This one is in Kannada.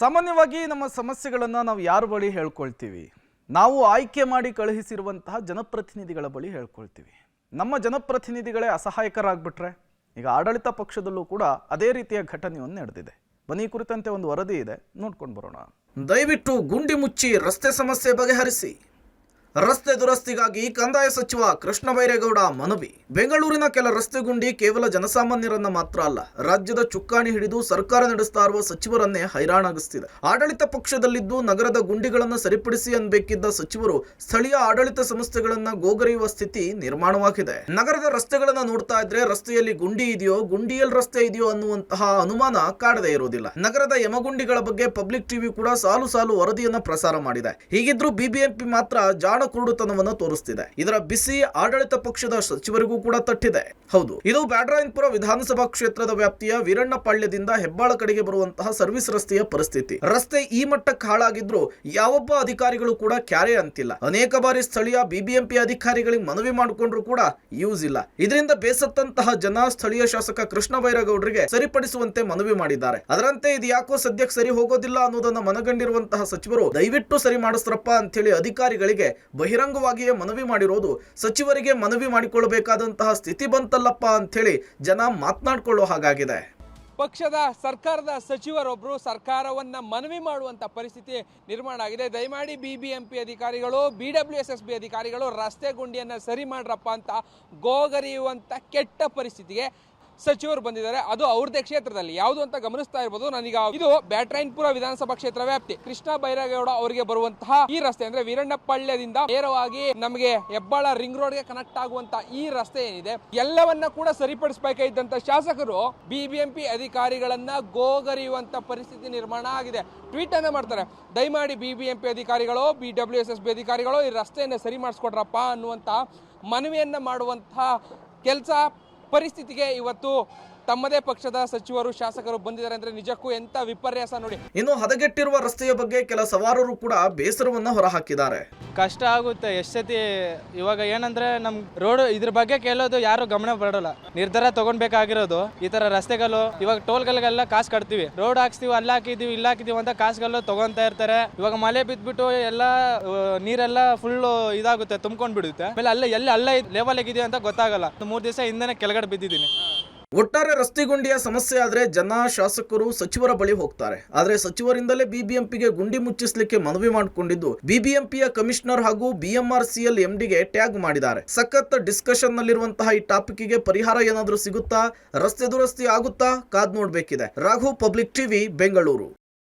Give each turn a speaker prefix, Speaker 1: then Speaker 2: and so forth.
Speaker 1: ಸಾಮಾನ್ಯವಾಗಿ ನಮ್ಮ ಸಮಸ್ಯೆಗಳನ್ನು ನಾವು ಯಾರ ಬಳಿ ಹೇಳ್ಕೊಳ್ತೀವಿ? ನಾವು ಆಯ್ಕೆ ಮಾಡಿ ಕಳುಹಿಸಿರುವಂತಹ ಜನಪ್ರತಿನಿಧಿಗಳ ಬಳಿ ಹೇಳ್ಕೊಳ್ತೀವಿ. ನಮ್ಮ ಜನಪ್ರತಿನಿಧಿಗಳೇ ಅಸಹಾಯಕರಾಗ್ಬಿಟ್ರೆ ಈಗ ಆಡಳಿತ ಪಕ್ಷದಲ್ಲೂ ಕೂಡ ಅದೇ ರೀತಿಯ ಘಟನೆಯೊಂದು ನಡೆದಿದೆ. ಬನ್ನಿ, ಕುರಿತಂತೆ ಒಂದು ವರದಿ ಇದೆ, ನೋಡ್ಕೊಂಡು ಬರೋಣ. ದಯವಿಟ್ಟು ಗುಂಡಿ ಮುಚ್ಚಿ ರಸ್ತೆ ಸಮಸ್ಯೆ ಬಗೆಹರಿಸಿ. ರಸ್ತೆ ದುರಸ್ತಿಗಾಗಿ ಕಂದಾಯ ಸಚಿವ ಕೃಷ್ಣ ಬೈರೇಗೌಡ ಮನವಿ. ಬೆಂಗಳೂರಿನ ಕೆಲ ರಸ್ತೆ ಗುಂಡಿ ಕೇವಲ ಜನಸಾಮಾನ್ಯರನ್ನ ಮಾತ್ರ ಅಲ್ಲ, ರಾಜ್ಯದ ಚುಕ್ಕಾಣಿ ಹಿಡಿದು ಸರ್ಕಾರ ನಡೆಸ್ತಾ ಇರುವ ಸಚಿವರನ್ನೇ ಹೈರಾಣಾಗಿಸ್ತಿದೆ. ಆಡಳಿತ ಪಕ್ಷದಲ್ಲಿದ್ದು ನಗರದ ಗುಂಡಿಗಳನ್ನು ಸರಿಪಡಿಸಿ ಅನ್ಬೇಕಿದ್ದ ಸಚಿವರು ಸ್ಥಳೀಯ ಆಡಳಿತ ಸಂಸ್ಥೆಗಳನ್ನ ಗೋಗರೆಯುವ ಸ್ಥಿತಿ ನಿರ್ಮಾಣವಾಗಿದೆ. ನಗರದ ರಸ್ತೆಗಳನ್ನ ನೋಡ್ತಾ ಇದ್ರೆ ರಸ್ತೆಯಲ್ಲಿ ಗುಂಡಿ ಇದೆಯೋ, ಗುಂಡಿಯಲ್ಲಿ ರಸ್ತೆ ಇದೆಯೋ ಅನ್ನುವಂತಹ ಅನುಮಾನ ಕಾಡದೇ ಇರೋದಿಲ್ಲ. ನಗರದ ಯಮಗುಂಡಿಗಳ ಬಗ್ಗೆ ಪಬ್ಲಿಕ್ ಟಿವಿ ಕೂಡ ಸಾಲು ಸಾಲು ವರದಿಯನ್ನ ಪ್ರಸಾರ ಮಾಡಿದೆ. ಹೀಗಿದ್ರೂ ಬಿಬಿಎಂಪಿ ಮಾತ್ರ ಜಾಣ ಕುರುಡುತನವನ್ನು ತೋರಿಸ್ತಿದೆ. ಇದರ ಬಿಸಿ ಆಡಳಿತ ಪಕ್ಷದ ಸಚಿವರಿಗೂ ಕೂಡ ತಟ್ಟಿದೆ. ಹೌದು, ಇದು ಬ್ಯಾಟರಾಯನಪುರ ವಿಧಾನಸಭಾ ಕ್ಷೇತ್ರದ ವ್ಯಾಪ್ತಿಯ ವೀರಣ್ಣಪಾಳ್ಯದಿಂದ ಹೆಬ್ಬಾಳ ಕಡೆಗೆ ಬರುವಂತಹ ಸರ್ವಿಸ್ ರಸ್ತೆಯ ಪರಿಸ್ಥಿತಿ. ರಸ್ತೆ ಈ ಮಟ್ಟಕ್ಕೆ ಹಾಳಾಗಿದ್ರು ಯಾವೊಬ್ಬ ಅಧಿಕಾರಿಗಳು ಕೂಡ ಕ್ಯಾರೆ ಅಂತಿಲ್ಲ. ಅನೇಕ ಬಾರಿ ಸ್ಥಳೀಯ ಬಿಬಿಎಂಪಿ ಅಧಿಕಾರಿಗಳಿಗೆ ಮನವಿ ಮಾಡಿಕೊಂಡ್ರು ಕೂಡ ಯೂಸ್ ಇಲ್ಲ. ಇದರಿಂದ ಬೇಸತ್ತಂತಹ ಜನ ಸ್ಥಳೀಯ ಶಾಸಕ ಕೃಷ್ಣ ಬೈರೇಗೌಡರಿಗೆ ಸರಿಪಡಿಸುವಂತೆ ಮನವಿ ಮಾಡಿದ್ದಾರೆ. ಅದರಂತೆ ಇದು ಯಾಕೋ ಸದ್ಯಕ್ಕೆ ಸರಿ ಹೋಗೋದಿಲ್ಲ ಅನ್ನೋದನ್ನ ಮನಗಂಡಿರುವಂತಹ ಸಚಿವರು ದಯವಿಟ್ಟು ಸರಿ ಮಾಡಿಸ್ರಪ್ಪ ಅಂತ ಹೇಳಿ ಅಧಿಕಾರಿಗಳಿಗೆ ಬಹಿರಂಗವಾಗಿಯೇ ಮನವಿ ಮಾಡಿರೋದು ಸಚಿವರಿಗೆ ಮನವಿ ಮಾಡಿಕೊಳ್ಳಬೇಕಾದಂತಹ ಸ್ಥಿತಿ ಬಂತಲ್ಲಪ್ಪ ಅಂತ ಹೇಳಿ ಜನ ಮಾತನಾಡಿಕೊಳ್ಳೋ ಹಾಗಾಗಿದೆ.
Speaker 2: ಪಕ್ಷದ ಸರ್ಕಾರದ ಸಚಿವರೊಬ್ಬರು ಸರ್ಕಾರವನ್ನ ಮನವಿ ಮಾಡುವಂತ ಪರಿಸ್ಥಿತಿ ನಿರ್ಮಾಣ ಆಗಿದೆ. ದಯಮಾಡಿ ಬಿಬಿಎಂಪಿ ಅಧಿಕಾರಿಗಳು, BWSSB ಅಧಿಕಾರಿಗಳು ರಸ್ತೆ ಗುಂಡಿಯನ್ನ ಸರಿ ಮಾಡ್ರಪ್ಪ ಅಂತ ಗೋಗರಿಯುವಂತ ಕೆಟ್ಟ ಪರಿಸ್ಥಿತಿಗೆ ಸಚಿವರು ಬಂದಿದ್ದಾರೆ. ಅದು ಅವ್ರದೇ ಕ್ಷೇತ್ರದಲ್ಲಿ. ಯಾವುದು ಅಂತ ಗಮನಿಸ್ತಾ ಇರಬಹುದು. ನಾನೀಗ ಇದು ಬ್ಯಾಟರಾಯನಪುರ ವಿಧಾನಸಭಾ ಕ್ಷೇತ್ರ ವ್ಯಾಪ್ತಿ ಕೃಷ್ಣ ಬೈರೇಗೌಡ ಅವರಿಗೆ ಬರುವಂತಹ ಈ ರಸ್ತೆ ಅಂದ್ರೆ ವೀರಣ್ಣಪಾಳ್ಯದಿಂದ ನೇರವಾಗಿ ನಮಗೆ ಹೆಬ್ಬಾಳ ರಿಂಗ್ ರೋಡ್ಗೆ ಕನೆಕ್ಟ್ ಆಗುವಂತ ಈ ರಸ್ತೆ ಏನಿದೆ, ಎಲ್ಲವನ್ನ ಕೂಡ ಸರಿಪಡಿಸಬೇಕಾದಂತ ಶಾಸಕರು ಬಿಬಿಎಂಪಿ ಅಧಿಕಾರಿಗಳನ್ನ ಗೋಗರಿಯುವಂತ ಪರಿಸ್ಥಿತಿ ನಿರ್ಮಾಣ ಆಗಿದೆ. ಟ್ವೀಟ್ ಅನ್ನ ಮಾಡ್ತಾರೆ, ದಯಮಾಡಿ ಬಿಬಿಎಂಪಿ ಅಧಿಕಾರಿಗಳು, BWSSB ಅಧಿಕಾರಿಗಳು ಈ ರಸ್ತೆಯನ್ನ ಸರಿ ಮಾಡಿಸ್ಕೊಡ್ರಪ್ಪ ಅನ್ನುವಂತ ಮನವಿಯನ್ನ ಮಾಡುವಂತಹ ಕೆಲಸ ಪರಿಸ್ಥಿತಿಗೆ ಇವತ್ತು ತಮ್ಮದೇ ಪಕ್ಷದ ಸಚಿವರು, ಶಾಸಕರು ಬಂದಿದ್ದಾರೆ ಅಂದ್ರೆ ನಿಜಕ್ಕೂ ಎಂತ ವಿಪರ್ಯಾಸ ನೋಡಿ.
Speaker 1: ಇನ್ನು ಹದಗೆಟ್ಟಿರುವ ರಸ್ತೆಯ ಬಗ್ಗೆ ಕೆಲ ಸವಾರರು ಕೂಡ ಬೇಸರವನ್ನ ಹೊರಹಾಕಿದ್ದಾರೆ.
Speaker 3: ಕಷ್ಟ ಆಗುತ್ತೆ ಎಷ್ಟತಿ. ಇವಾಗ ಏನಂದ್ರೆ ನಮ್ ರೋಡ್ ಇದ್ರ ಬಗ್ಗೆ ಕೇಳೋದು ಯಾರು ಗಮನ ಬರಲ್ಲ. ನಿರ್ಧಾರ ತಗೊಂಡ್ಬೇಕಾಗಿರೋದು ಈ ತರ ರಸ್ತೆಗಳು. ಇವಾಗ ಟೋಲ್ಗಳಿಗೆಲ್ಲ ಕಾಸು ಕಟ್ತೀವಿ, ರೋಡ್ ಹಾಕ್ಸ್ತೀವಿ, ಅಲ್ಲಿ ಹಾಕಿದೀವಿ, ಇಲ್ಲಿ ಹಾಕಿದೀವಿ ಅಂತ ಕಾಸುಗಳು ತಗೊಂತಾ ಇರ್ತಾರೆ. ಇವಾಗ ಮಳೆ ಬಿದ್ಬಿಟ್ಟು ಎಲ್ಲ ನೀರೆಲ್ಲ ಫುಲ್ ಇದಾಗುತ್ತೆ, ತುಂಬ್ಕೊಂಡ್ ಬಿಡುತ್ತೆ. ಆಮೇಲೆ ಅಲ್ಲೇ ಲೆವೆಲ್ ಆಗಿದೆಯೋ ಅಂತ ಗೊತ್ತಾಗಲ್ಲ. 3 ದಿವಸ ಹಿಂದೆನೆ ಕೆಳಗಡೆ ಬಿದ್ದಿದ್ದೀನಿ.
Speaker 1: ಒಟ್ಟಾರೆ ರಸ್ತೆ ಗುಂಡಿಯ ಸಮಸ್ಯೆ ಆದ್ರೆ ಜನ, ಶಾಸಕರು ಸಚಿವರ ಬಳಿ ಹೋಗ್ತಾರೆ. ಆದ್ರೆ ಸಚಿವರಿಂದಲೇ ಬಿಬಿಎಂಪಿಗೆ ಗುಂಡಿ ಮುಚ್ಚಿಸ್ಲಿಕ್ಕೆ ಮನವಿ ಮಾಡಿಕೊಂಡಿದ್ದು ಬಿಬಿಎಂಪಿಯ ಕಮಿಷನರ್ ಹಾಗೂ BMRCL MDಗೆ ಟ್ಯಾಗ್ ಮಾಡಿದ್ದಾರೆ. ಸಖತ್ ಡಿಸ್ಕಷನ್ ನಲ್ಲಿರುವಂತಹ ಈ ಟಾಪಿಕ್ಗೆ ಪರಿಹಾರ ಏನಾದ್ರೂ ಸಿಗುತ್ತಾ, ರಸ್ತೆ ದುರಸ್ತಿ ಆಗುತ್ತಾ, ಕಾದ್ ನೋಡ್ಬೇಕಿದೆ. Raghu, public TV, Bengaluru.